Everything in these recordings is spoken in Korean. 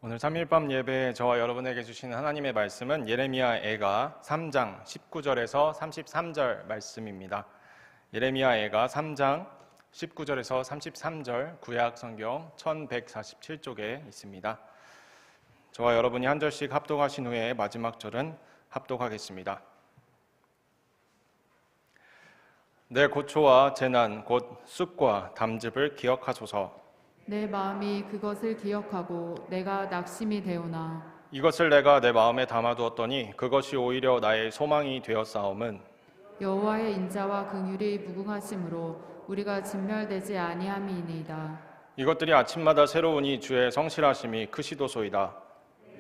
오늘 3일밤 예배에 저와 여러분에게 주시는 하나님의 말씀은 예레미야 애가 3장 19절에서 33절 말씀입니다. 예레미야 애가 3장 19절에서 33절 구약 성경 1147쪽에 있습니다. 저와 여러분이 한 절씩 합독하신 후에 마지막 절은 합독하겠습니다. 내 고초와 재난 곧 쑥과 담즙을 기억하소서. 내 마음이 그것을 기억하고 내가 낙심이 되오나 이것을 내가 내 마음에 담아두었더니 그것이 오히려 나의 소망이 되었사옴은 여호와의 인자와 긍휼이 무궁하심으로 우리가 진멸되지 아니함이니이다. 이것들이 아침마다 새로우니 주의 성실하심이 크시도소이다.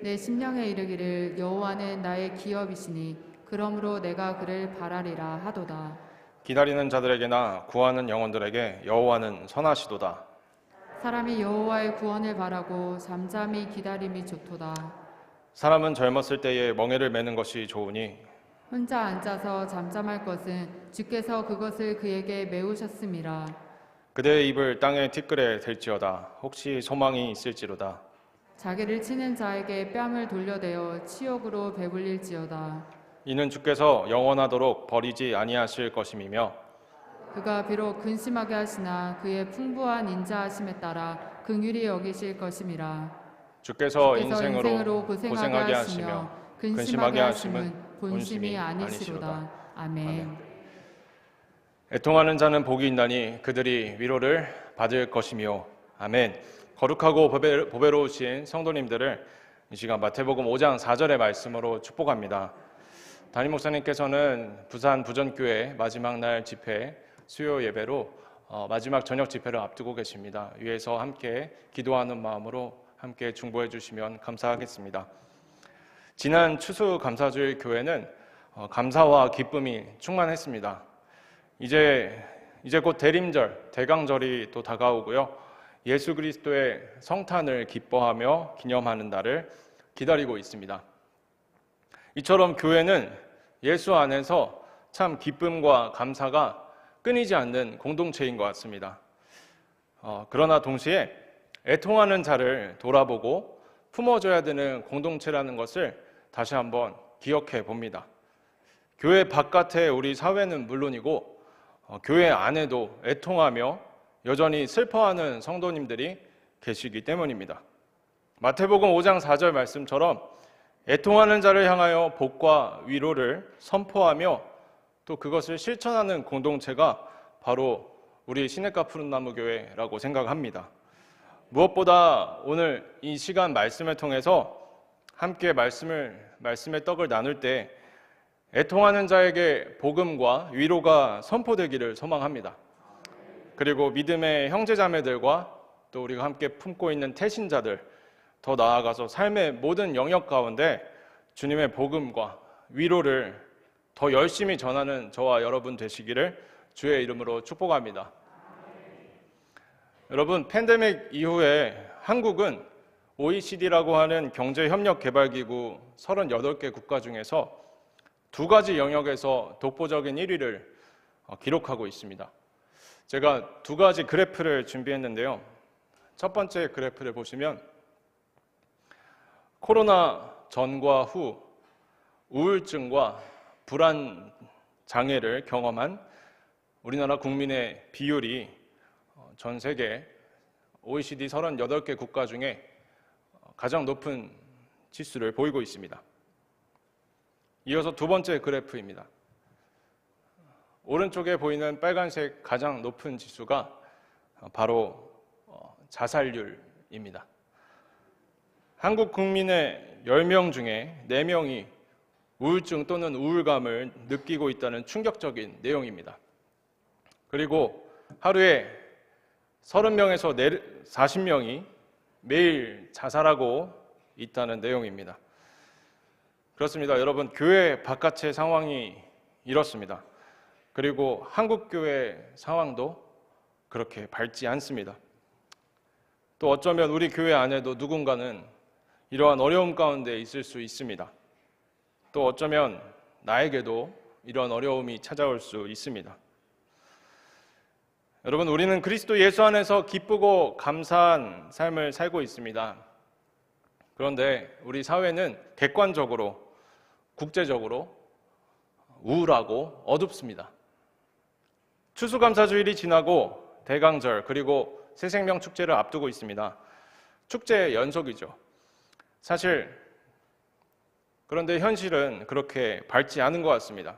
내 심령에 이르기를 여호와는 나의 기업이시니 그러므로 내가 그를 바라리라 하도다. 기다리는 자들에게나 구하는 영혼들에게 여호와는 선하시도다. 사람이 여호와의 구원을 바라고 잠잠히 기다림이 좋도다. 사람은 젊었을 때에 멍에를 매는 것이 좋으니 혼자 앉아서 잠잠할 것은 주께서 그것을 그에게 메우셨음이라. 그대의 입을 땅에 티끌에 댈지어다. 혹시 소망이 있을지로다. 자기를 치는 자에게 뺨을 돌려대어 치욕으로 배불릴지어다. 이는 주께서 영원하도록 버리지 아니하실 것임이며 그가 비록 근심하게 하시나 그의 풍부한 인자하심에 따라 긍휼히 여기실 것임이라. 주께서 인생으로 인생으로 고생하게 하시며 근심하게 하심은 본심이 아니시로다. 아니시로다. 아멘. 애통하는 자는 복이 있나니 그들이 위로를 받을 것이며 아멘. 거룩하고 보배로우신 성도님들을 이 시간 마태복음 5장 4절의 말씀으로 축복합니다. 담임 목사님께서는 부산 부전교회 마지막 날 집회 수요 예배로 마지막 저녁 집회를 앞두고 계십니다. 위에서 함께 기도하는 마음으로 함께 중보해 주시면 감사하겠습니다. 지난 추수감사주일 교회는 감사와 기쁨이 충만했습니다. 이제 곧 대림절, 대강절이 또 다가오고요. 예수 그리스도의 성탄을 기뻐하며 기념하는 날을 기다리고 있습니다. 이처럼 교회는 예수 안에서 참 기쁨과 감사가 끊이지 않는 공동체인 것 같습니다. 그러나 동시에 애통하는 자를 돌아보고 품어줘야 되는 공동체라는 것을 다시 한번 기억해 봅니다. 교회 바깥의 우리 사회는 물론이고 교회 안에도 애통하며 여전히 슬퍼하는 성도님들이 계시기 때문입니다. 마태복음 5장 4절 말씀처럼 애통하는 자를 향하여 복과 위로를 선포하며 또 그것을 실천하는 공동체가 바로 우리 시냇가 푸른나무 교회라고 생각합니다. 무엇보다 오늘 이 시간 말씀을 통해서 함께 말씀의 떡을 나눌 때 애통하는 자에게 복음과 위로가 선포되기를 소망합니다. 그리고 믿음의 형제자매들과 또 우리가 함께 품고 있는 태신자들, 더 나아가서 삶의 모든 영역 가운데 주님의 복음과 위로를 더 열심히 전하는 저와 여러분 되시기를 주의 이름으로 축복합니다. 여러분, 팬데믹 이후에 한국은 OECD라고 하는 경제협력개발기구 38개 국가 중에서 2가지 영역에서 독보적인 1위를 기록하고 있습니다. 제가 2가지 그래프를 준비했는데요. 첫 번째 그래프를 보시면 코로나 전과 후 우울증과 불안 장애를 경험한 우리나라 국민의 비율이 전 세계 OECD 38개 국가 중에 가장 높은 지수를 보이고 있습니다. 이어서 2번째 그래프입니다. 오른쪽에 보이는 빨간색 가장 높은 지수가 바로 자살률입니다. 한국 국민의 10명 중에 4명이 우울증 또는 우울감을 느끼고 있다는 충격적인 내용입니다. 그리고 하루에 30명에서 40명이 매일 자살하고 있다는 내용입니다. 그렇습니다. 여러분, 교회 바깥의 상황이 이렇습니다. 그리고 한국교회 상황도 그렇게 밝지 않습니다. 또 어쩌면 우리 교회 안에도 누군가는 이러한 어려움 가운데 있을 수 있습니다. 또 어쩌면 나에게도 이런 어려움이 찾아올 수 있습니다. 여러분, 우리는 그리스도 예수 안에서 기쁘고 감사한 삶을 살고 있습니다. 그런데 우리 사회는 객관적으로, 국제적으로 우울하고 어둡습니다. 추수감사주일이 지나고 대강절 그리고 새생명 축제를 앞두고 있습니다. 축제의 연속이죠. 사실 그런데 현실은 그렇게 밝지 않은 것 같습니다.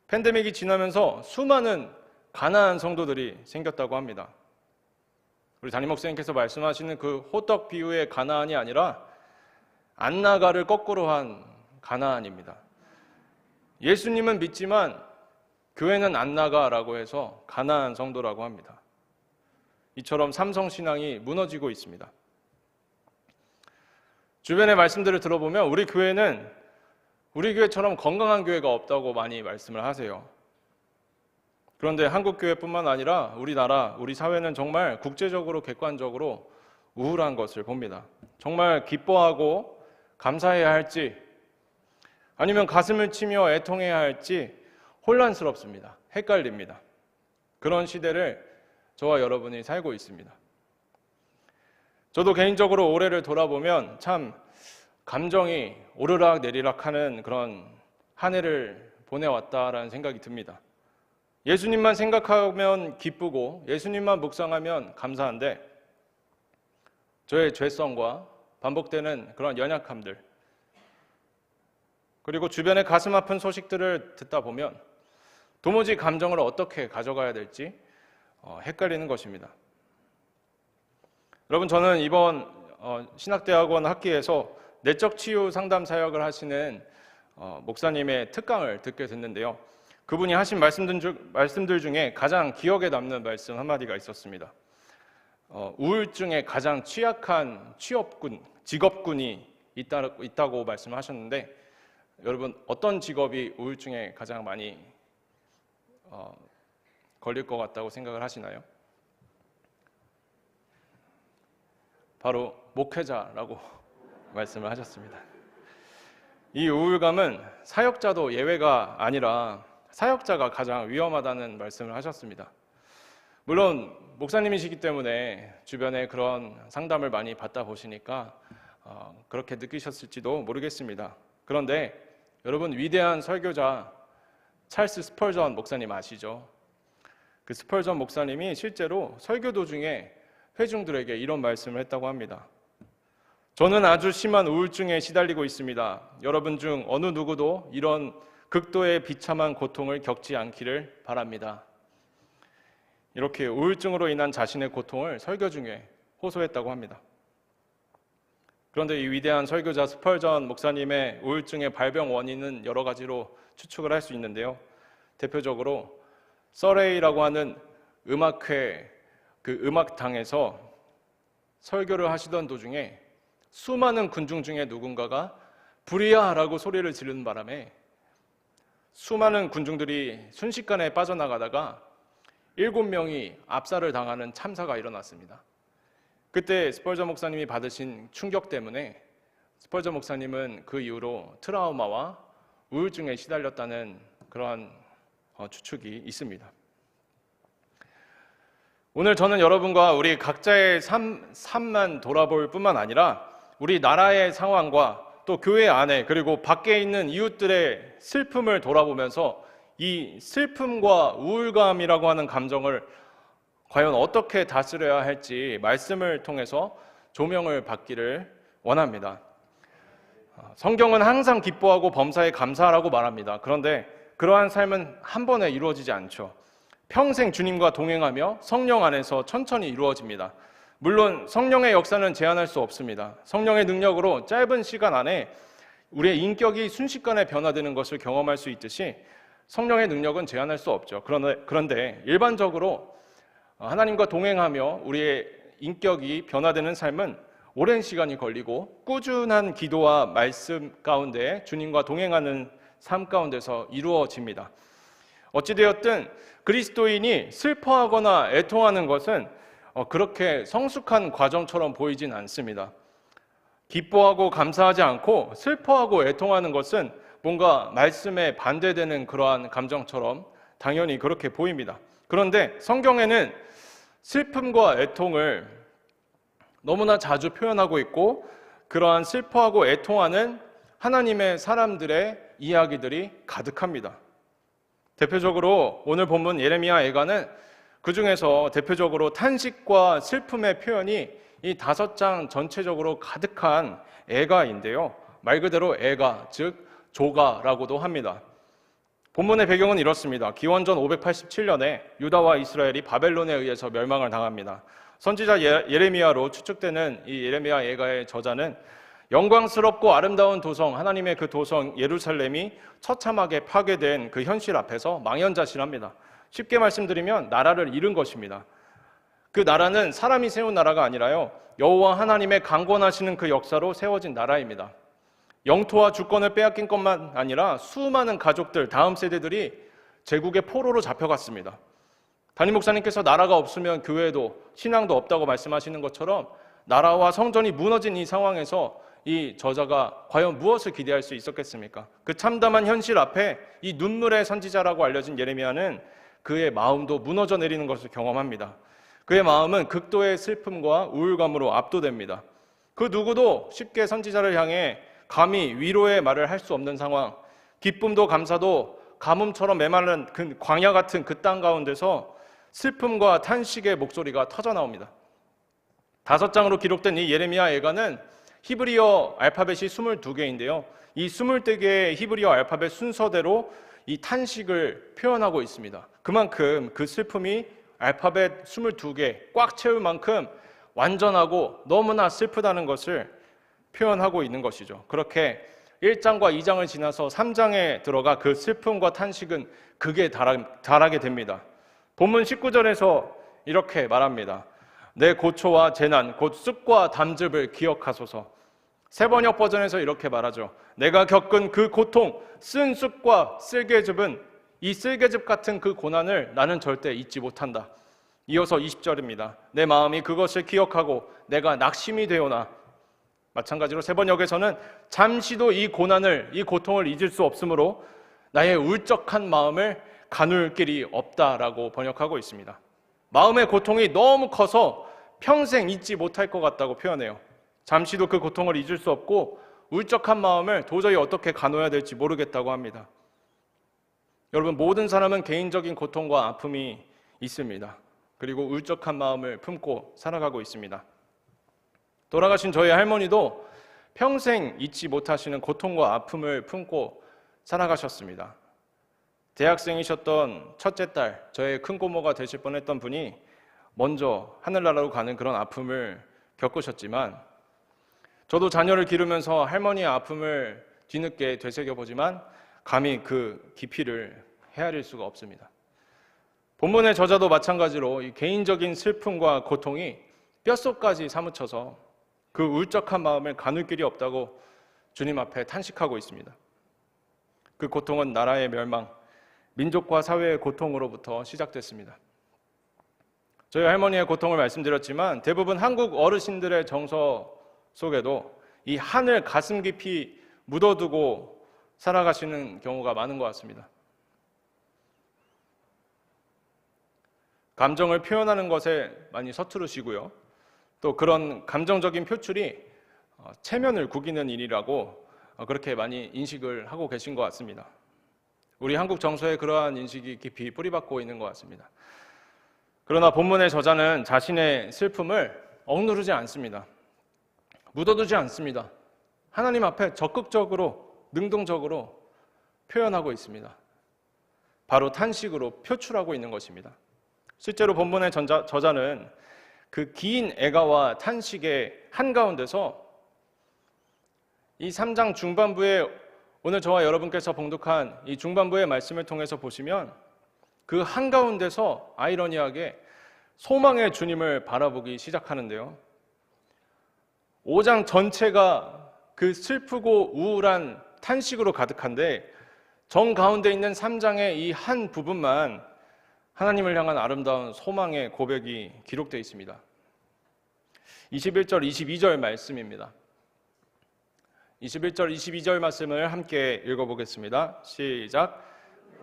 팬데믹이 지나면서 수많은 가난한 성도들이 생겼다고 합니다. 우리 담임 목사님께서 말씀하시는 그 호떡 비유의 가나안이 아니라 안나가를 거꾸로 한 가나안입니다. 예수님은 믿지만 교회는 안나가라고 해서 가나안 성도라고 합니다. 이처럼 삼성신앙이 무너지고 있습니다. 주변의 말씀들을 들어보면 우리 교회처럼 건강한 교회가 없다고 많이 말씀을 하세요. 그런데 한국 교회뿐만 아니라 우리나라, 우리 사회는 정말 국제적으로 객관적으로 우울한 것을 봅니다. 정말 기뻐하고 감사해야 할지 아니면 가슴을 치며 애통해야 할지 혼란스럽습니다. 헷갈립니다. 그런 시대를 저와 여러분이 살고 있습니다. 저도 개인적으로 올해를 돌아보면 참 감정이 오르락 내리락 하는 그런 한 해를 보내왔다라는 생각이 듭니다. 예수님만 생각하면 기쁘고 예수님만 묵상하면 감사한데 저의 죄성과 반복되는 그런 연약함들 그리고 주변의 가슴 아픈 소식들을 듣다 보면 도무지 감정을 어떻게 가져가야 될지 헷갈리는 것입니다. 여러분, 저는 이번 신학대학원 학기에서 내적 치유 상담 사역을 하시는 목사님의 특강을 듣게 됐는데요. 그분이 하신 말씀들 중에 가장 기억에 남는 말씀 한마디가 있었습니다. 우울증에 가장 취약한 직업군이 있다고 말씀하셨는데 여러분, 어떤 직업이 우울증에 가장 많이 걸릴 것 같다고 생각을 하시나요? 바로 목회자라고 말씀을 하셨습니다. 이 우울감은 사역자도 예외가 아니라 사역자가 가장 위험하다는 말씀을 하셨습니다. 물론 목사님이시기 때문에 주변에 그런 상담을 많이 받다 보시니까 그렇게 느끼셨을지도 모르겠습니다. 그런데 여러분, 위대한 설교자 찰스 스펄전 목사님 아시죠? 그 스펄전 목사님이 실제로 설교 도중에 회중들에게 이런 말씀을 했다고 합니다. 저는 아주 심한 우울증에 시달리고 있습니다. 여러분 중 어느 누구도 이런 극도의 비참한 고통을 겪지 않기를 바랍니다. 이렇게 우울증으로 인한 자신의 고통을 설교 중에 호소했다고 합니다. 그런데 이 위대한 설교자 스펄전 목사님의 우울증의 발병 원인은 여러 가지로 추측을 할 수 있는데요. 대표적으로 서레이라고 하는 음악회 그 음악당에서 설교를 하시던 도중에 수많은 군중 중에 누군가가 불이야라고 소리를 지르는 바람에 수많은 군중들이 순식간에 빠져나가다가 7명이 압살을 당하는 참사가 일어났습니다. 그때 스펄전 목사님이 받으신 충격 때문에 스펄전 목사님은 그 이후로 트라우마와 우울증에 시달렸다는 그러한 추측이 있습니다. 오늘 저는 여러분과 우리 각자의 삶만 돌아볼 뿐만 아니라 우리 나라의 상황과 또 교회 안에 그리고 밖에 있는 이웃들의 슬픔을 돌아보면서 이 슬픔과 우울감이라고 하는 감정을 과연 어떻게 다스려야 할지 말씀을 통해서 조명을 받기를 원합니다. 성경은 항상 기뻐하고 범사에 감사하라고 말합니다. 그런데 그러한 삶은 한 번에 이루어지지 않죠. 평생 주님과 동행하며 성령 안에서 천천히 이루어집니다. 물론 성령의 역사는 제한할 수 없습니다. 성령의 능력으로 짧은 시간 안에 우리의 인격이 순식간에 변화되는 것을 경험할 수 있듯이 성령의 능력은 제한할 수 없죠. 그런데 일반적으로 하나님과 동행하며 우리의 인격이 변화되는 삶은 오랜 시간이 걸리고 꾸준한 기도와 말씀 가운데 주님과 동행하는 삶 가운데서 이루어집니다. 어찌되었든 그리스도인이 슬퍼하거나 애통하는 것은 그렇게 성숙한 과정처럼 보이진 않습니다. 기뻐하고 감사하지 않고 슬퍼하고 애통하는 것은 뭔가 말씀에 반대되는 그러한 감정처럼 당연히 그렇게 보입니다. 그런데 성경에는 슬픔과 애통을 너무나 자주 표현하고 있고 그러한 슬퍼하고 애통하는 하나님의 사람들의 이야기들이 가득합니다. 대표적으로 오늘 본문 예레미야 애가는 그 중에서 대표적으로 탄식과 슬픔의 표현이 이 5장 전체적으로 가득한 애가인데요. 말 그대로 애가, 즉 조가라고도 합니다. 본문의 배경은 이렇습니다. 기원전 587년에 유다와 이스라엘이 바벨론에 의해서 멸망을 당합니다. 선지자 예레미야로 추측되는 이 예레미야 애가의 저자는 영광스럽고 아름다운 도성, 하나님의 그 도성 예루살렘이 처참하게 파괴된 그 현실 앞에서 망연자실합니다. 쉽게 말씀드리면 나라를 잃은 것입니다. 그 나라는 사람이 세운 나라가 아니라요, 여호와 하나님의 강권하시는 그 역사로 세워진 나라입니다. 영토와 주권을 빼앗긴 것만 아니라 수많은 가족들, 다음 세대들이 제국의 포로로 잡혀갔습니다. 담임 목사님께서 나라가 없으면 교회도 신앙도 없다고 말씀하시는 것처럼 나라와 성전이 무너진 이 상황에서 이 저자가 과연 무엇을 기대할 수 있었겠습니까? 그 참담한 현실 앞에 이 눈물의 선지자라고 알려진 예레미야는 그의 마음도 무너져 내리는 것을 경험합니다. 그의 마음은 극도의 슬픔과 우울감으로 압도됩니다. 그 누구도 쉽게 선지자를 향해 감히 위로의 말을 할 수 없는 상황, 기쁨도 감사도 가뭄처럼 메마른 그 광야 같은 그 땅 가운데서 슬픔과 탄식의 목소리가 터져나옵니다. 5장으로 기록된 이 예레미야 애가는 히브리어 알파벳이 22개인데요. 이 22개의 히브리어 알파벳 순서대로 이 탄식을 표현하고 있습니다. 그만큼 그 슬픔이 알파벳 22개 꽉 채울 만큼 완전하고 너무나 슬프다는 것을 표현하고 있는 것이죠. 그렇게 1장과 2장을 지나서 3장에 들어가 그 슬픔과 탄식은 극에 달하게 됩니다. 본문 19절에서 이렇게 말합니다. 내 고초와 재난, 곧 쑥과 담즙을 기억하소서. 세번역 버전에서 이렇게 말하죠. 내가 겪은 그 고통, 쓴 쑥과 쓸개즙은 이 쓸개즙 같은 그 고난을 나는 절대 잊지 못한다. 이어서 20절입니다. 내 마음이 그것을 기억하고 내가 낙심이 되오나. 마찬가지로 세번역에서는 잠시도 이 고난을, 이 고통을 잊을 수 없으므로 나의 울적한 마음을 가눌 길이 없다라고 번역하고 있습니다. 마음의 고통이 너무 커서 평생 잊지 못할 것 같다고 표현해요. 잠시도 그 고통을 잊을 수 없고 울적한 마음을 도저히 어떻게 가눠야 될지 모르겠다고 합니다. 여러분, 모든 사람은 개인적인 고통과 아픔이 있습니다. 그리고 울적한 마음을 품고 살아가고 있습니다. 돌아가신 저희 할머니도 평생 잊지 못하시는 고통과 아픔을 품고 살아가셨습니다. 대학생이셨던 첫째 딸, 저의 큰 고모가 되실 뻔했던 분이 먼저 하늘나라로 가는 그런 아픔을 겪으셨지만, 저도 자녀를 기르면서 할머니의 아픔을 뒤늦게 되새겨보지만 감히 그 깊이를 헤아릴 수가 없습니다. 본문의 저자도 마찬가지로 이 개인적인 슬픔과 고통이 뼛속까지 사무쳐서 그 울적한 마음을 가눌 길이 없다고 주님 앞에 탄식하고 있습니다. 그 고통은 나라의 멸망, 민족과 사회의 고통으로부터 시작됐습니다. 저희 할머니의 고통을 말씀드렸지만 대부분 한국 어르신들의 정서 속에도 이 한을 가슴 깊이 묻어두고 살아가시는 경우가 많은 것 같습니다. 감정을 표현하는 것에 많이 서투르시고요. 또 그런 감정적인 표출이 체면을 구기는 일이라고 그렇게 많이 인식을 하고 계신 것 같습니다. 우리 한국 정서에 그러한 인식이 깊이 뿌리박고 있는 것 같습니다. 그러나 본문의 저자는 자신의 슬픔을 억누르지 않습니다. 묻어두지 않습니다. 하나님 앞에 적극적으로, 능동적으로 표현하고 있습니다. 바로 탄식으로 표출하고 있는 것입니다. 실제로 본문의 저자는 그 긴 애가와 탄식의 한가운데서 이 3장 중반부에 오늘 저와 여러분께서 봉독한 이 중반부의 말씀을 통해서 보시면 그 한가운데서 아이러니하게 소망의 주님을 바라보기 시작하는데요. 5장 전체가 그 슬프고 우울한 탄식으로 가득한데 정 가운데 있는 3장의 이 한 부분만 하나님을 향한 아름다운 소망의 고백이 기록되어 있습니다. 21절, 22절 말씀입니다. 21절, 22절 말씀을 함께 읽어보겠습니다. 시작.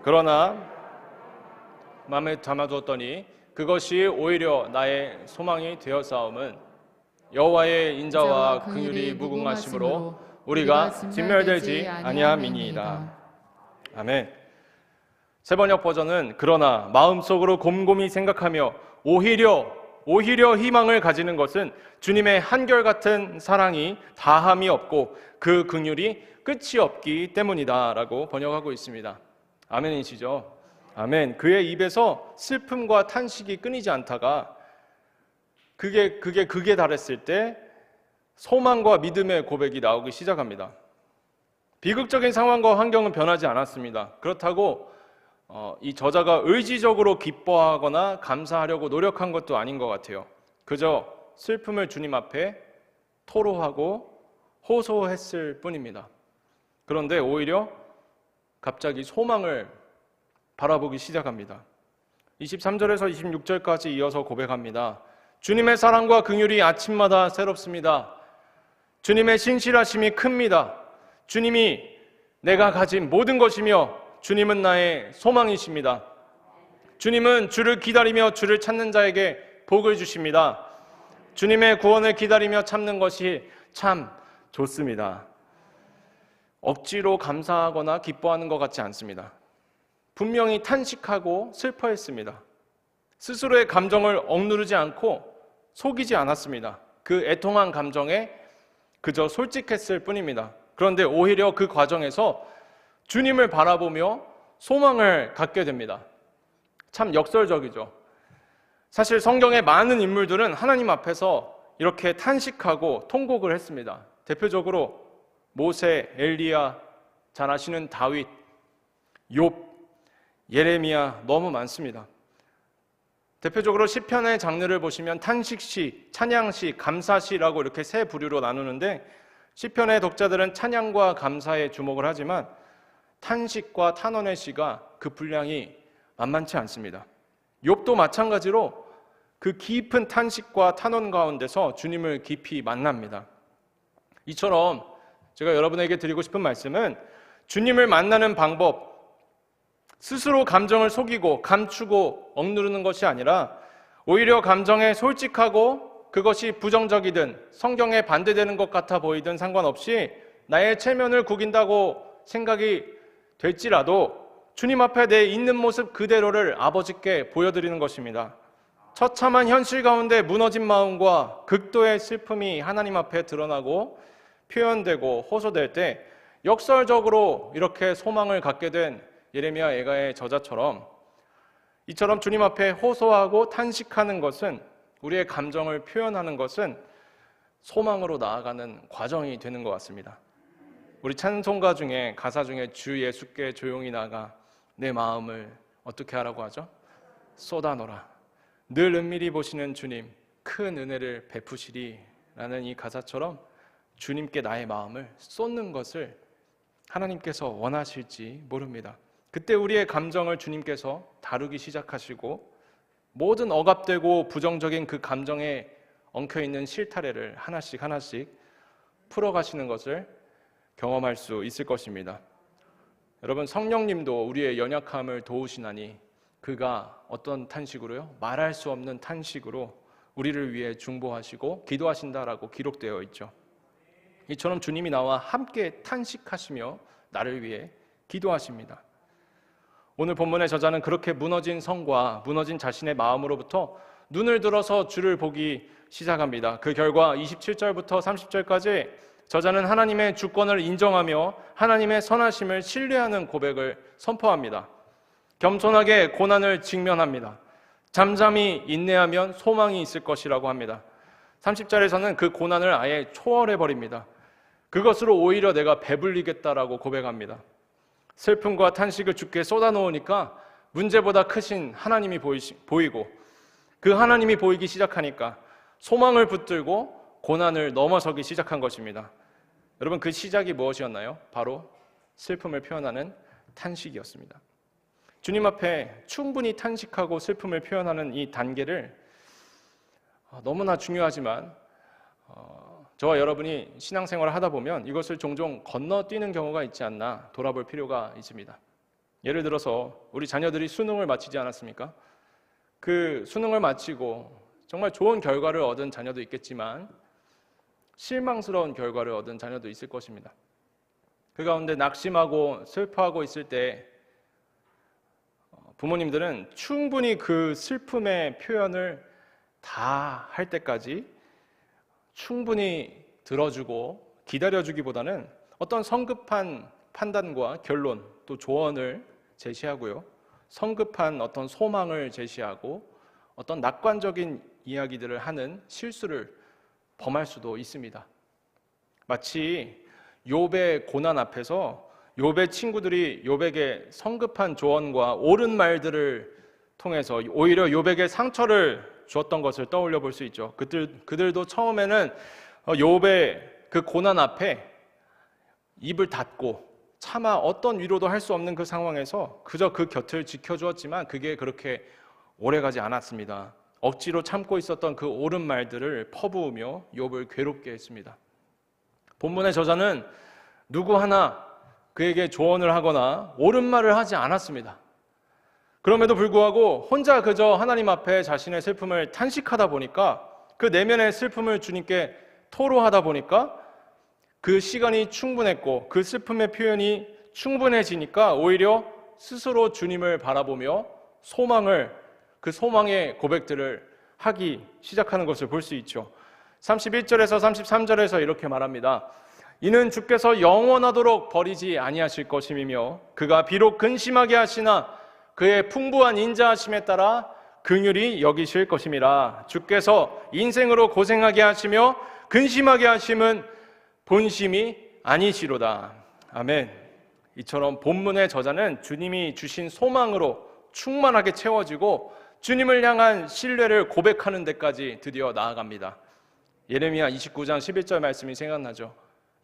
그러나 마음에 담아두었더니 그것이 오히려 나의 소망이 되었사옴은 여호와의 인자와 긍휼이 무궁하심으로 우리가 진멸되지 아니함이니이다. 아멘. 세번역 버전은 그러나 마음속으로 곰곰이 생각하며 오히려 희망을 가지는 것은 주님의 한결같은 사랑이 다함이 없고 그 긍휼이 끝이 없기 때문이다 라고 번역하고 있습니다. 아멘이시죠? 아멘. 그의 입에서 슬픔과 탄식이 끊이지 않다가 극에 달했을 때 소망과 믿음의 고백이 나오기 시작합니다. 비극적인 상황과 환경은 변하지 않았습니다. 그렇다고 이 저자가 의지적으로 기뻐하거나 감사하려고 노력한 것도 아닌 것 같아요. 그저 슬픔을 주님 앞에 토로하고 호소했을 뿐입니다. 그런데 오히려 갑자기 소망을 바라보기 시작합니다. 23절에서 26절까지 이어서 고백합니다. 주님의 사랑과 긍휼이 아침마다 새롭습니다. 주님의 신실하심이 큽니다. 주님이 내가 가진 모든 것이며 주님은 나의 소망이십니다. 주님은 주를 기다리며 주를 찾는 자에게 복을 주십니다. 주님의 구원을 기다리며 참는 것이 참 좋습니다. 억지로 감사하거나 기뻐하는 것 같지 않습니다. 분명히 탄식하고 슬퍼했습니다. 스스로의 감정을 억누르지 않고 속이지 않았습니다. 그 애통한 감정에 그저 솔직했을 뿐입니다. 그런데 오히려 그 과정에서 주님을 바라보며 소망을 갖게 됩니다. 참 역설적이죠. 사실 성경의 많은 인물들은 하나님 앞에서 이렇게 탄식하고 통곡을 했습니다. 대표적으로 모세, 엘리야, 잘 아시는 다윗, 욥, 예레미야 너무 많습니다. 대표적으로 시편의 장르를 보시면 탄식시, 찬양시, 감사시라고 이렇게 세 부류로 나누는데 시편의 독자들은 찬양과 감사에 주목을 하지만 탄식과 탄원의 시가 그 분량이 만만치 않습니다. 욥도 마찬가지로 그 깊은 탄식과 탄원 가운데서 주님을 깊이 만납니다. 이처럼 제가 여러분에게 드리고 싶은 말씀은 주님을 만나는 방법, 스스로 감정을 속이고 감추고 억누르는 것이 아니라 오히려 감정에 솔직하고 그것이 부정적이든 성경에 반대되는 것 같아 보이든 상관없이 나의 체면을 구긴다고 생각이 될지라도 주님 앞에 내 있는 모습 그대로를 아버지께 보여드리는 것입니다. 처참한 현실 가운데 무너진 마음과 극도의 슬픔이 하나님 앞에 드러나고 표현되고 호소될 때 역설적으로 이렇게 소망을 갖게 된 예레미야 애가의 저자처럼 이처럼 주님 앞에 호소하고 탄식하는 것은 우리의 감정을 표현하는 것은 소망으로 나아가는 과정이 되는 것 같습니다. 우리 찬송가 중에 가사 중에 주 예수께 조용히 나가 내 마음을 어떻게 하라고 하죠? 쏟아놓으라. 늘 은밀히 보시는 주님 큰 은혜를 베푸시리 라는 이 가사처럼 주님께 나의 마음을 쏟는 것을 하나님께서 원하실지 모릅니다. 그때 우리의 감정을 주님께서 다루기 시작하시고 모든 억압되고 부정적인 그 감정에 엉켜있는 실타래를 하나씩 풀어가시는 것을 경험할 수 있을 것입니다. 여러분, 성령님도 우리의 연약함을 도우시나니 그가 어떤 탄식으로요? 말할 수 없는 탄식으로 우리를 위해 중보하시고 기도하신다라고 기록되어 있죠. 이처럼 주님이 나와 함께 탄식하시며 나를 위해 기도하십니다. 오늘 본문의 저자는 그렇게 무너진 성과 무너진 자신의 마음으로부터 눈을 들어서 주를 보기 시작합니다. 그 결과 27절부터 30절까지 저자는 하나님의 주권을 인정하며 하나님의 선하심을 신뢰하는 고백을 선포합니다. 겸손하게 고난을 직면합니다. 잠잠히 인내하면 소망이 있을 것이라고 합니다. 30절에서는 그 고난을 아예 초월해버립니다. 그것으로 오히려 내가 배불리겠다라고 고백합니다. 슬픔과 탄식을 주께 쏟아놓으니까 문제보다 크신 하나님이 보이고 그 하나님이 보이기 시작하니까 소망을 붙들고 고난을 넘어서기 시작한 것입니다. 여러분, 그 시작이 무엇이었나요? 바로 슬픔을 표현하는 탄식이었습니다. 주님 앞에 충분히 탄식하고 슬픔을 표현하는 이 단계를 너무나 중요하지만 저와 여러분이 신앙생활을 하다 보면 이것을 종종 건너뛰는 경우가 있지 않나 돌아볼 필요가 있습니다. 예를 들어서 우리 자녀들이 수능을 마치지 않았습니까? 그 수능을 마치고 정말 좋은 결과를 얻은 자녀도 있겠지만 실망스러운 결과를 얻은 자녀도 있을 것입니다. 그 가운데 낙심하고 슬퍼하고 있을 때 부모님들은 충분히 그 슬픔의 표현을 다 할 때까지 충분히 들어주고 기다려주기보다는 어떤 성급한 판단과 결론 또 조언을 제시하고요, 성급한 어떤 소망을 제시하고 어떤 낙관적인 이야기들을 하는 실수를 범할 수도 있습니다. 마치 욥의 고난 앞에서 욥의 친구들이 욥에게 성급한 조언과 옳은 말들을 통해서 오히려 욥에게 상처를 주었던 것을 떠올려 볼 수 있죠. 그들도 처음에는 욥의 그 고난 앞에 입을 닫고 차마 어떤 위로도 할 수 없는 그 상황에서 그저 그 곁을 지켜주었지만 그게 그렇게 오래가지 않았습니다. 억지로 참고 있었던 그 옳은 말들을 퍼부으며 욥을 괴롭게 했습니다. 본문의 저자는 누구 하나 그에게 조언을 하거나 옳은 말을 하지 않았습니다. 그럼에도 불구하고 혼자 그저 하나님 앞에 자신의 슬픔을 탄식하다 보니까, 그 내면의 슬픔을 주님께 토로하다 보니까 그 시간이 충분했고 그 슬픔의 표현이 충분해지니까 오히려 스스로 주님을 바라보며 그 소망의 고백들을 하기 시작하는 것을 볼 수 있죠. 31절에서 33절에서 이렇게 말합니다. 이는 주께서 영원하도록 버리지 아니하실 것임이며 그가 비록 근심하게 하시나 그의 풍부한 인자하심에 따라 긍휼히 여기실 것임이라. 주께서 인생으로 고생하게 하시며 근심하게 하심은 본심이 아니시로다. 아멘. 이처럼 본문의 저자는 주님이 주신 소망으로 충만하게 채워지고 주님을 향한 신뢰를 고백하는 데까지 드디어 나아갑니다. 예레미야 29장 11절 말씀이 생각나죠.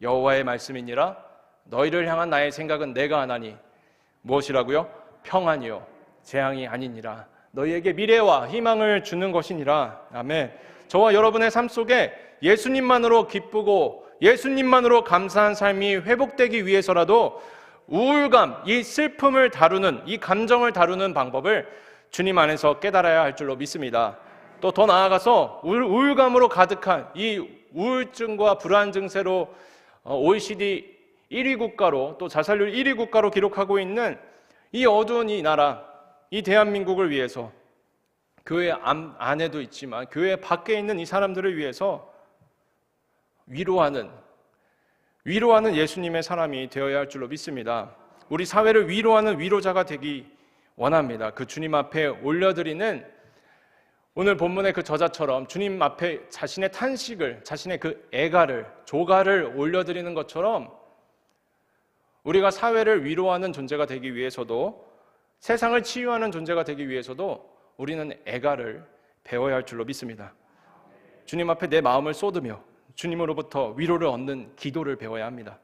여호와의 말씀이니라 너희를 향한 나의 생각은 내가 하나니 무엇이라고요? 평안이요 재앙이 아니니라. 너희에게 미래와 희망을 주는 것이니라. 아멘. 저와 여러분의 삶 속에 예수님만으로 기쁘고 예수님만으로 감사한 삶이 회복되기 위해서라도 우울감, 이 슬픔을 다루는, 이 감정을 다루는 방법을 주님 안에서 깨달아야 할 줄로 믿습니다. 또 더 나아가서 우울감으로 가득한 이 우울증과 불안 증세로 OECD 1위 국가로, 또 자살률 1위 국가로 기록하고 있는 이 어두운 이 나라, 이 대한민국을 위해서, 교회 안에도 있지만 교회 밖에 있는 이 사람들을 위해서 위로하는 예수님의 사람이 되어야 할 줄로 믿습니다. 우리 사회를 위로하는 위로자가 되기 원합니다. 그 주님 앞에 올려드리는, 오늘 본문의 그 저자처럼 주님 앞에 자신의 탄식을, 자신의 그 애가를, 조가를 올려드리는 것처럼 우리가 사회를 위로하는 존재가 되기 위해서도, 세상을 치유하는 존재가 되기 위해서도 우리는 애가를 배워야 할 줄로 믿습니다. 주님 앞에 내 마음을 쏟으며 주님으로부터 위로를 얻는 기도를 배워야 합니다.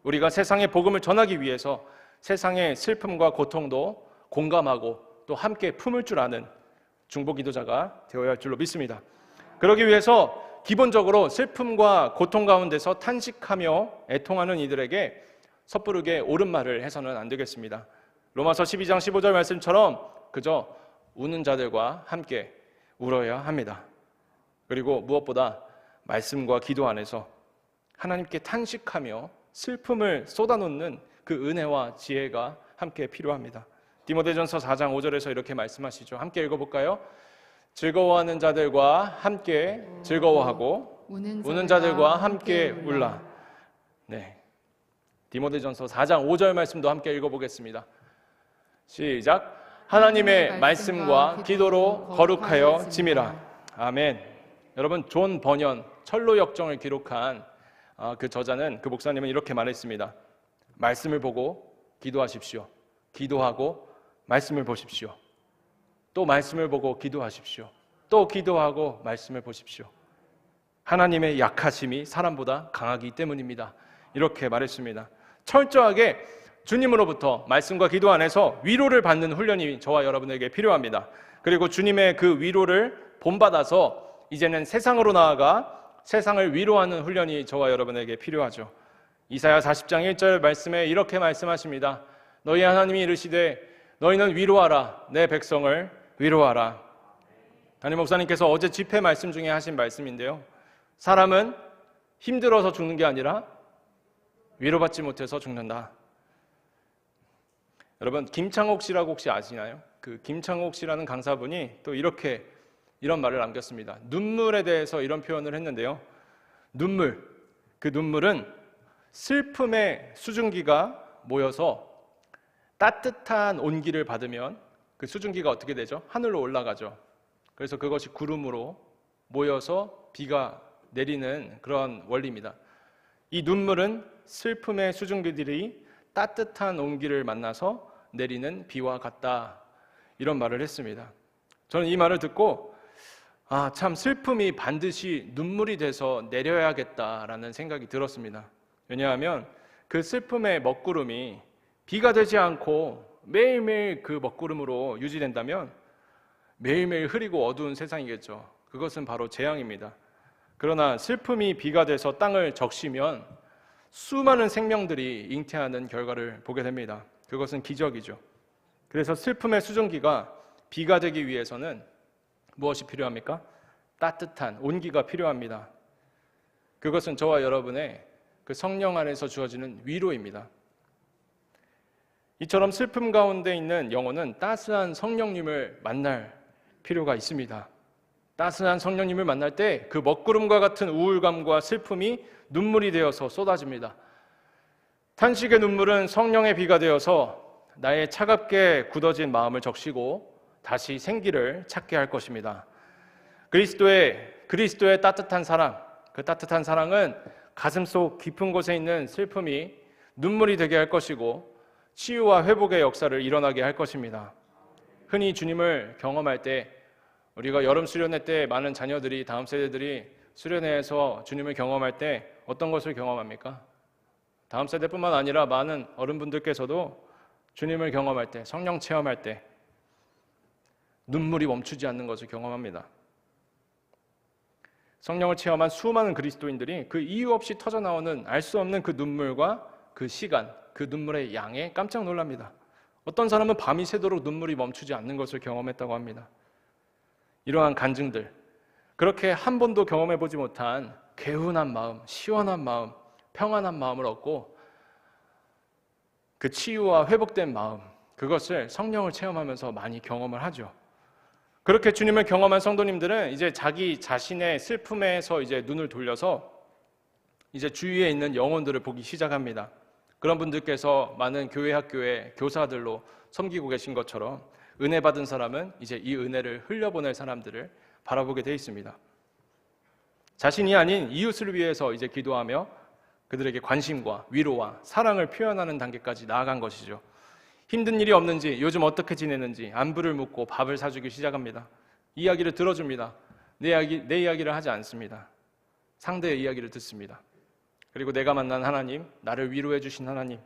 우리가 세상에 복음을 전하기 위해서 세상의 슬픔과 고통도 공감하고 또 함께 품을 줄 아는 중보기도자가 되어야 할 줄로 믿습니다. 그러기 위해서 기본적으로 슬픔과 고통 가운데서 탄식하며 애통하는 이들에게 섣부르게 옳은 말을 해서는 안 되겠습니다. 로마서 12장 15절 말씀처럼 그저 우는 자들과 함께 울어야 합니다. 그리고 무엇보다 말씀과 기도 안에서 하나님께 탄식하며 슬픔을 쏟아놓는 그 은혜와 지혜가 함께 필요합니다. 디모데전서 4장 5절에서 이렇게 말씀하시죠. 함께 읽어볼까요? 즐거워하는 자들과 함께 즐거워하고 우는 자들과 함께 울라. 네, 디모데전서 4장 5절 말씀도 함께 읽어보겠습니다. 시작. 하나님의 말씀과 기도로 거룩하여 짐이라. 아멘. 여러분, 존 버년 철로 역정을 기록한 그 저자는, 그 목사님은 이렇게 말했습니다. 말씀을 보고 기도하십시오. 기도하고 말씀을 보십시오. 또 말씀을 보고 기도하십시오. 또 기도하고 말씀을 보십시오. 하나님의 약하심이 사람보다 강하기 때문입니다. 이렇게 말했습니다. 철저하게 주님으로부터 말씀과 기도 안에서 위로를 받는 훈련이 저와 여러분에게 필요합니다. 그리고 주님의 그 위로를 본받아서 이제는 세상으로 나아가 세상을 위로하는 훈련이 저와 여러분에게 필요하죠. 이사야 40장 1절 말씀에 이렇게 말씀하십니다. 너희 하나님이 이르시되 너희는 위로하라. 내 백성을 위로하라. 담임 목사님께서 어제 집회 말씀 중에 하신 말씀인데요. 사람은 힘들어서 죽는 게 아니라 위로받지 못해서 죽는다. 여러분, 김창옥 씨라고 혹시 아시나요? 그 김창옥 씨라는 강사분이 또 이런 말을 남겼습니다. 눈물에 대해서 이런 표현을 했는데요. 그 눈물은 슬픔의 수증기가 모여서 따뜻한 온기를 받으면 그 수증기가 어떻게 되죠? 하늘로 올라가죠. 그래서 그것이 구름으로 모여서 비가 내리는 그런 원리입니다. 이 눈물은 슬픔의 수증기들이 따뜻한 온기를 만나서 내리는 비와 같다. 이런 말을 했습니다. 저는 이 말을 듣고 참 슬픔이 반드시 눈물이 돼서 내려야겠다라는 생각이 들었습니다. 왜냐하면 그 슬픔의 먹구름이 비가 되지 않고 매일매일 그 먹구름으로 유지된다면 매일매일 흐리고 어두운 세상이겠죠. 그것은 바로 재앙입니다. 그러나 슬픔이 비가 돼서 땅을 적시면 수많은 생명들이 잉태하는 결과를 보게 됩니다. 그것은 기적이죠. 그래서 슬픔의 수증기가 비가 되기 위해서는 무엇이 필요합니까? 따뜻한 온기가 필요합니다. 그것은 저와 여러분의 그 성령 안에서 주어지는 위로입니다. 이처럼 슬픔 가운데 있는 영혼은 따스한 성령님을 만날 필요가 있습니다. 따스한 성령님을 만날 때 그 먹구름과 같은 우울감과 슬픔이 눈물이 되어서 쏟아집니다. 탄식의 눈물은 성령의 비가 되어서 나의 차갑게 굳어진 마음을 적시고 다시 생기를 찾게 할 것입니다. 그리스도의 따뜻한 사랑, 그 따뜻한 사랑은 가슴속 깊은 곳에 있는 슬픔이 눈물이 되게 할 것이고 치유와 회복의 역사를 일어나게 할 것입니다. 흔히 주님을 경험할 때, 우리가 여름 수련회 때 많은 자녀들이, 다음 세대들이 수련회에서 주님을 경험할 때 어떤 것을 경험합니까? 다음 세대뿐만 아니라 많은 어른분들께서도 주님을 경험할 때, 성령 체험할 때 눈물이 멈추지 않는 것을 경험합니다. 성령을 체험한 수많은 그리스도인들이 그 이유 없이 터져나오는 알 수 없는 그 눈물과 그 시간, 그 눈물의 양에 깜짝 놀랍니다. 어떤 사람은 밤이 새도록 눈물이 멈추지 않는 것을 경험했다고 합니다. 이러한 간증들, 그렇게 한 번도 경험해보지 못한 개운한 마음, 시원한 마음, 평안한 마음을 얻고 그 치유와 회복된 마음, 그것을 성령을 체험하면서 많이 경험을 하죠. 그렇게 주님을 경험한 성도님들은 이제 자기 자신의 슬픔에서 이제 눈을 돌려서 이제 주위에 있는 영혼들을 보기 시작합니다. 그런 분들께서 많은 교회 학교의 교사들로 섬기고 계신 것처럼 은혜 받은 사람은 이제 이 은혜를 흘려보낼 사람들을 바라보게 되어 있습니다. 자신이 아닌 이웃을 위해서 이제 기도하며 그들에게 관심과 위로와 사랑을 표현하는 단계까지 나아간 것이죠. 힘든 일이 없는지, 요즘 어떻게 지내는지 안부를 묻고 밥을 사주기 시작합니다. 이야기를 들어줍니다. 내 이야기를 하지 않습니다. 상대의 이야기를 듣습니다. 그리고 내가 만난 하나님, 나를 위로해 주신 하나님,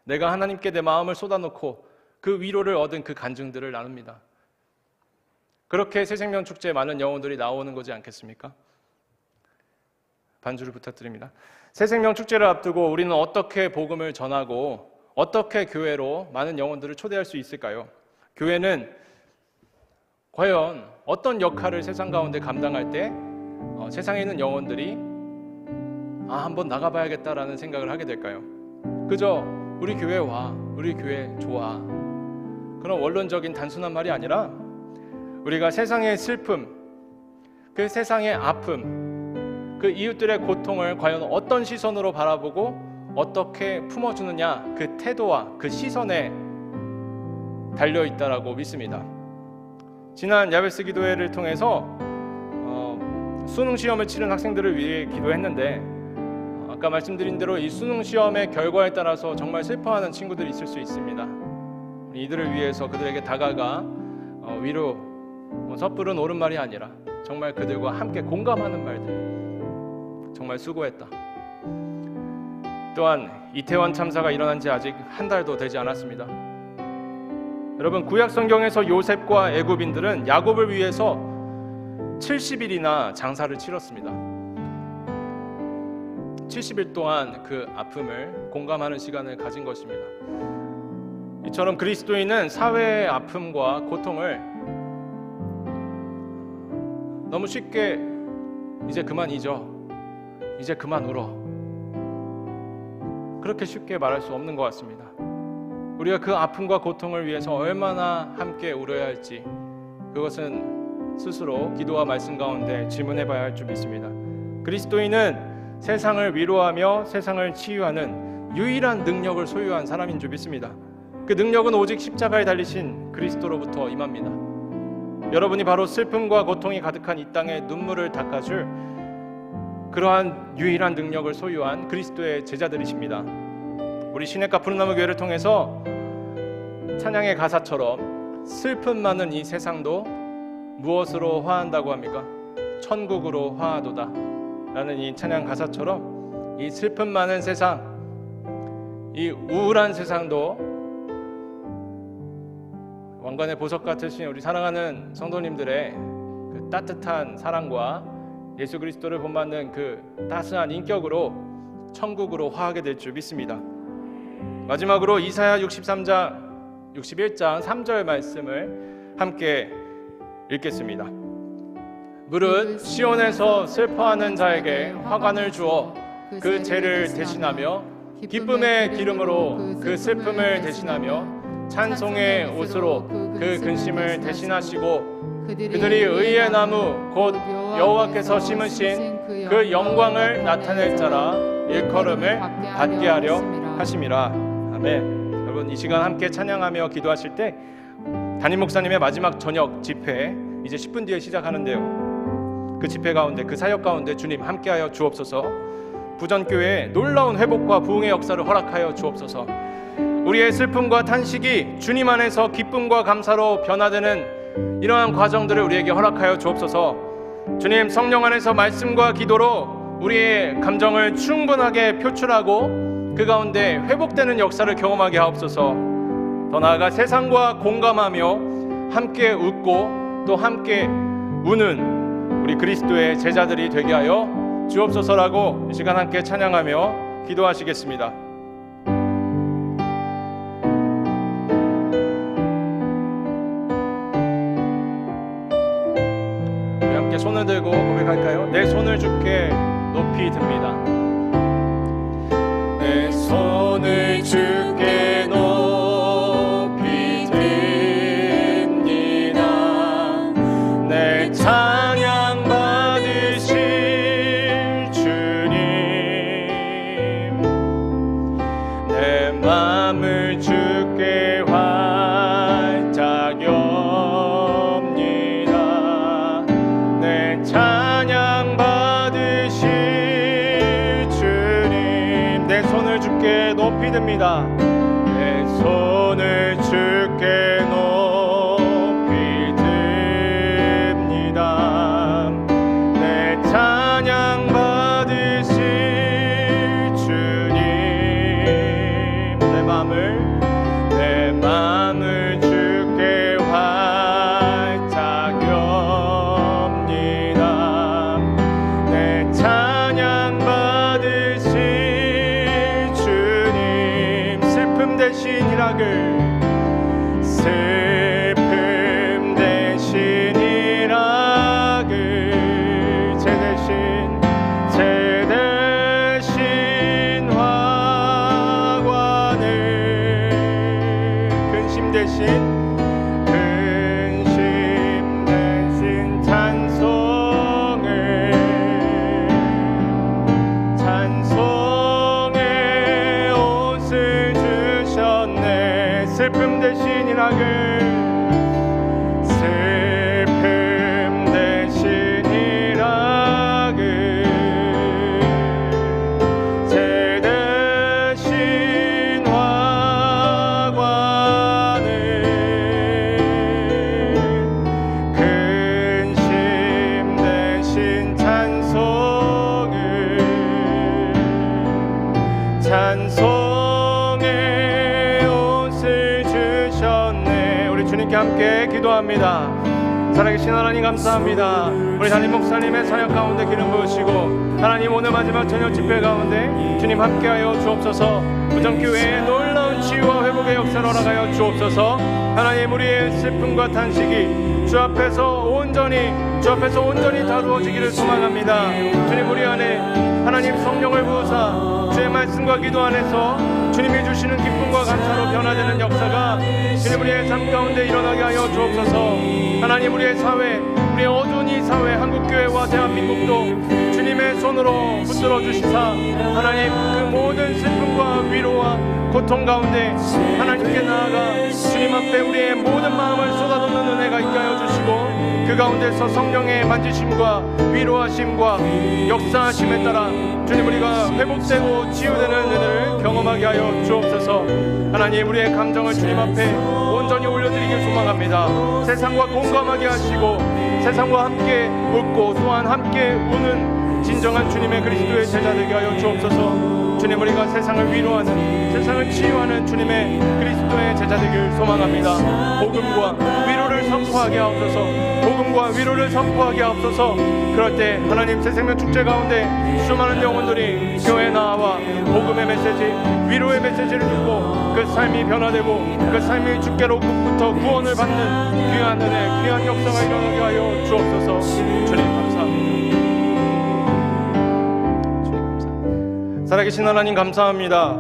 내가 하나님께 내 마음을 쏟아놓고 그 위로를 얻은 그 간증들을 나눕니다. 그렇게 새생명 축제에 많은 영혼들이 나오는 거지 않겠습니까? 반주를 부탁드립니다. 새생명 축제를 앞두고 우리는 어떻게 복음을 전하고 어떻게 교회로 많은 영혼들을 초대할 수 있을까요? 교회는 과연 어떤 역할을 세상 가운데 감당할 때 세상에 있는 영혼들이 한번 나가봐야겠다라는 생각을 하게 될까요? 그저 우리 교회 와, 우리 교회 좋아, 그런 원론적인 단순한 말이 아니라 우리가 세상의 슬픔, 그 세상의 아픔, 그 이웃들의 고통을 과연 어떤 시선으로 바라보고 어떻게 품어주느냐, 그 태도와 그 시선에 달려있다라고 믿습니다. 지난 야베스 기도회를 통해서 수능 시험을 치른 학생들을 위해 기도했는데 아까 말씀드린 대로 이 수능 시험의 결과에 따라서 정말 슬퍼하는 친구들이 있을 수 있습니다. 이들을 위해서 그들에게 다가가 위로, 섣부른 옳은 말이 아니라 정말 그들과 함께 공감하는 말들, 정말 수고했다. 또한 이태원 참사가 일어난 지 아직 한 달도 되지 않았습니다. 여러분, 구약 성경에서 요셉과 애굽인들은 야곱을 위해서 70일이나 장사를 치렀습니다. 70일 동안 그 아픔을 공감하는 시간을 가진 것입니다. 이처럼 그리스도인은 사회의 아픔과 고통을 너무 쉽게 이제 그만 잊어, 이제 그만 울어. 그렇게 쉽게 말할 수 없는 것 같습니다. 우리가 그 아픔과 고통을 위해서 얼마나 함께 울어야 할지, 그것은 스스로 기도와 말씀 가운데 질문해 봐야 할 줄 믿습니다. 그리스도인은 세상을 위로하며 세상을 치유하는 유일한 능력을 소유한 사람인 줄 믿습니다. 그 능력은 오직 십자가에 달리신 그리스도로부터 임합니다. 여러분이 바로 슬픔과 고통이 가득한 이 땅에 눈물을 닦아줄 그러한 유일한 능력을 소유한 그리스도의 제자들이십니다. 우리 시냇가 푸른나무 교회를 통해서 찬양의 가사처럼 슬픔 많은 이 세상도 무엇으로 화한다고 합니까? 천국으로 화하도다 라는 이 찬양 가사처럼 이 슬픔 많은 세상, 이 우울한 세상도 왕관의 보석 같으신 우리 사랑하는 성도님들의 그 따뜻한 사랑과 예수 그리스도를 본받는 그 따스한 인격으로 천국으로 화하게 될 줄 믿습니다. 마지막으로 이사야 61장 3절 말씀을 함께 읽겠습니다. 무릇 시온에서 슬퍼하는 자에게 화관을 주어 그 죄를 대신하며 기쁨의 기름으로 그 슬픔을 대신하며 찬송의 옷으로 그 근심을 대신하시고 그들이 의의 나무 곧 여호와께서 심으신 그 영광을 나타낼 자라 일컬음을 받게 하려 하심이라. 아멘. 여러분, 이 시간 함께 찬양하며 기도하실 때 담임 목사님의 마지막 저녁 집회 이제 10분 뒤에 시작하는데요, 그 집회 가운데, 그 사역 가운데 주님 함께하여 주옵소서. 부전교회에 놀라운 회복과 부흥의 역사를 허락하여 주옵소서. 우리의 슬픔과 탄식이 주님 안에서 기쁨과 감사로 변화되는 이러한 과정들을 우리에게 허락하여 주옵소서. 주님, 성령 안에서 말씀과 기도로 우리의 감정을 충분하게 표출하고 그 가운데 회복되는 역사를 경험하게 하옵소서. 더 나아가 세상과 공감하며 함께 웃고 또 함께 우는 우리 그리스도의 제자들이 되게 하여 주옵소서라고 이 시간 함께 찬양하며 기도하시겠습니다. 우리 함께 손을 들고 고백할까요? 내 손을 주께 높이 듭니다. 내 손을 주께 높이 듭니다. 내 찬양 받으실 주님, 내 마음을 주께 활짝 엽니다. 내 찬양 받으실 주님, 내 손을 주께 높이 듭니다. 내 손을 주께 높이 듭니다. 내 찬양 받으실 주님, 내 마음을 주께 활짝 엽니다. 내 찬양 받으실 주님, 슬픔 대신 희락을, 슬픔 대신 희락을, 죄 대신 화관을, 근심 대신 찬송의 옷을 주셨네. 슬픔 대신 희락을, 슬픔 대신 희락을, 죄 대신 화관을, 근심 대신 찬송의 옷을 주셨네. 우리 주님께 함께 기도합니다. 살아계신 하나님 감사합니다. 우리 담임 목사님의 사역 가운데 기름 부으시고 하나님, 오늘 마지막 저녁 집회 가운데 주님 함께하여 주옵소서. 부전교회의 놀라운 치유와 회복의 역사를 허락하여 주옵소서. 하나님, 우리의 슬픔과 탄식이 주 앞에서 온전히 다루어지기를 소망합니다. 주님, 우리 안에 하나님 하나님 성령을 부으사 주의 말씀과 기도 안에서 주님이 주시는 기쁨과 감사로 변화되는 역사가 주님 우리의 삶 가운데 일어나게 하여 주옵소서. 하나님 우리의 사회, 우리의 어두운 이 사회, 한국교회와 대한민국도 주님의 손으로 붙들어 주시사 하나님 그 모든 슬픔과 위로와 고통 가운데 하나님께 나아가 주님 앞에 우리의 모든 마음을 쏟아놓는 은혜가 있게 하여 주시고 그 가운데서 성령의 만지심과 위로하심과 역사하심에 따라 주님 우리가 회복되고 치유되는 은혜를 경험하게 하여 주옵소서. 하나님 우리의 감정을 주님 앞에 온전히 올려드리길 소망합니다. 세상과 공감하게 하시고 세상과 함께 웃고 또한 함께 우는 진정한 주님의 그리스도의 제자 되게 하여 주옵소서. 주님 우리가 세상을 위로하는 세상을 치유하는 주님의 그리스도의 제자 되길 소망합니다. 복음과 위로를 선포하게 하옵소서. 복음과 위로를 선포하게 하옵소서. 그럴 때 하나님 새생명 축제 가운데 수많은 영혼들이 교회에 나와 복음의 메시지, 위로의 메시지를 듣고 그 삶이 변화되고 그 삶이 주께로부터 구원을 받는 귀한 은혜, 귀한 역사가 일어나게 하여 주옵소서. 주님 감사합니다. 살아계신 하나님 감사합니다.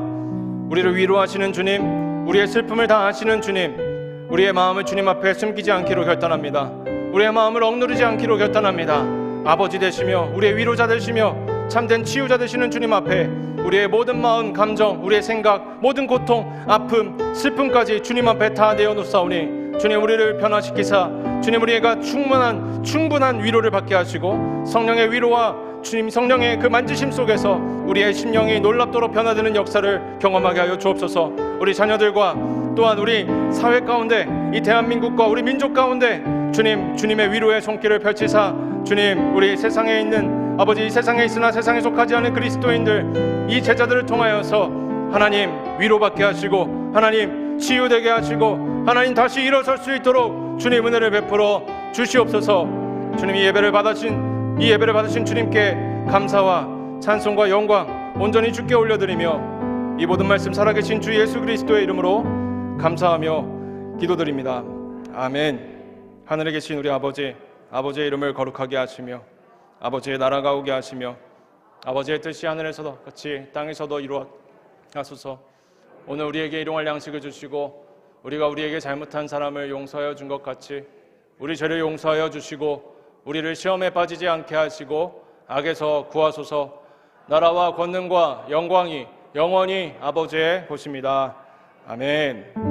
우리를 위로하시는 주님, 우리의 슬픔을 다 아시는 주님, 우리의 마음을 주님 앞에 숨기지 않기로 결단합니다. 우리의 마음을 억누르지 않기로 결단합니다. 아버지 되시며 우리의 위로자 되시며 참된 치유자 되시는 주님 앞에 우리의 모든 마음, 감정, 우리의 생각, 모든 고통, 아픔, 슬픔까지 주님 앞에 다 내어놓사오니 주님 우리를 변화시키사 주님 우리가 충분한 위로를 받게 하시고 성령의 위로와 주님 성령의 그 만지심 속에서 우리의 심령이 놀랍도록 변화되는 역사를 경험하게 하여 주옵소서. 우리 자녀들과 또한 우리 사회 가운데 이 대한민국과 우리 민족 가운데 주님의 위로의 손길을 펼치사 주님 우리 세상에 있는 아버지 이 세상에 있으나 세상에 속하지 않은 그리스도인들 이 제자들을 통하여서 하나님 위로받게 하시고 하나님 치유되게 하시고 하나님 다시 일어설 수 있도록 주님 은혜를 베풀어 주시옵소서. 주님 이 예배를 받으신 주님께 감사와 찬송과 영광 온전히 주께 올려드리며 이 모든 말씀 살아계신 주 예수 그리스도의 이름으로 감사하며 기도드립니다. 아멘. 하늘에 계신 우리 아버지의 이름을 거룩하게 하시며 아버지의 나라가 오게 하시며 아버지의 뜻이 하늘에서도 같이 땅에서도 이루어가소서. 오늘 우리에게 일용할 양식을 주시고 우리가 우리에게 잘못한 사람을 용서하여 준 것 같이 우리 죄를 용서하여 주시고 우리를 시험에 빠지지 않게 하시고 악에서 구하소서. 나라와 권능과 영광이 영원히 아버지의 것입니다. 아멘.